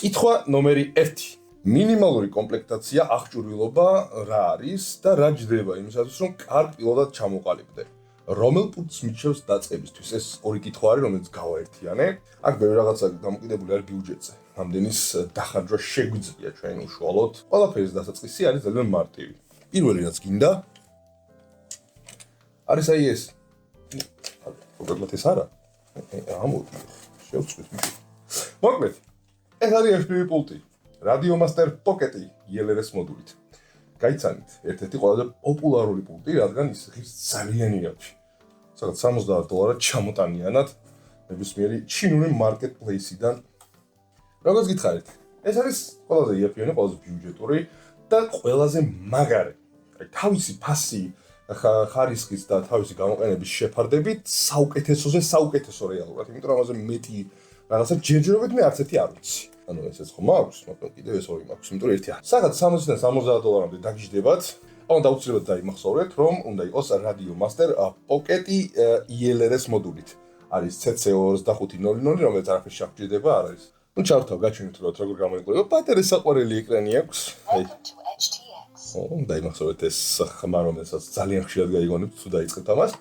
კითხვა ნომერი 1. მინიმალური კომპლექტაცია აღჭურვილობა რა არის და რა ჯდება იმისათვის, რომ კარგ პილოტად ჩამოყალიბდე. რომელ პუნქტს მიჩნევს დაწყებისთვის? ეს ორი კითხვა არის, რომელიც გავაერთიანე. აქ ბევრი რაღაცა დამოკიდებული არის ბიუჯეტზე. რამდენის დახარჯვა შეგვიძლია ჩვენ უშუალოდ. ყველაფერის დასაწყისი არის ძალიან მარტივი. პირველი რაც გინდა არის აი ეს. პრობლემად ეს არა. ამოდი. შევწყვით. მოკლედ, ეს არის FPV პულტი. RadioMaster Pocket ELRS მოდულით. გაიცანით, ერთ-ერთი ყველაზე პოპულარული პულტი, რადგან ის ღირს ძალიან იაფი. სადაც $70 ჩამოტანიანად ნებისმიერი ჩინური მარკეტპლეისიდან. როგორც გითხარით, ეს არის ყველაზე იაფიანი, ყველაზე ბიუჯეტური და ყველაზე მაგარი. აი თავისი ფასი, ხარისხის და თავისი გამოყენების შეფარდებით საუკეთესო რეალურად, იმიტომ რომ ამაზე მეტი რაღაცა ჯერჯერობით მე არც ერთი არ ვიცი. ანუ ესეც ხომ აქვს, მაგრამ კიდევ ეს ორი მაქვს, იმიტომ რომ ერთი არის. სადაც $60-დან $70-მდე დაგიждდებათ. ანუ დაუცილებლად დაიმახსოვრეთ, რომ უნდა იყოს RadioMaster Pocket ELRS მოდულით. არის CC2500, რომელიც არაფერს შეგვიდება, არ არის. ნუ ჩავთავ, გაჩვენეთ როგორ გამოიყურება. პატარა საყვარელი ეკრანი აქვს. აი. დაიმახსოვრეთ ეს ხმა, რომელსაც ძალიან ხშირად გაიგონებთ, თუ დაიწყებთ ამას.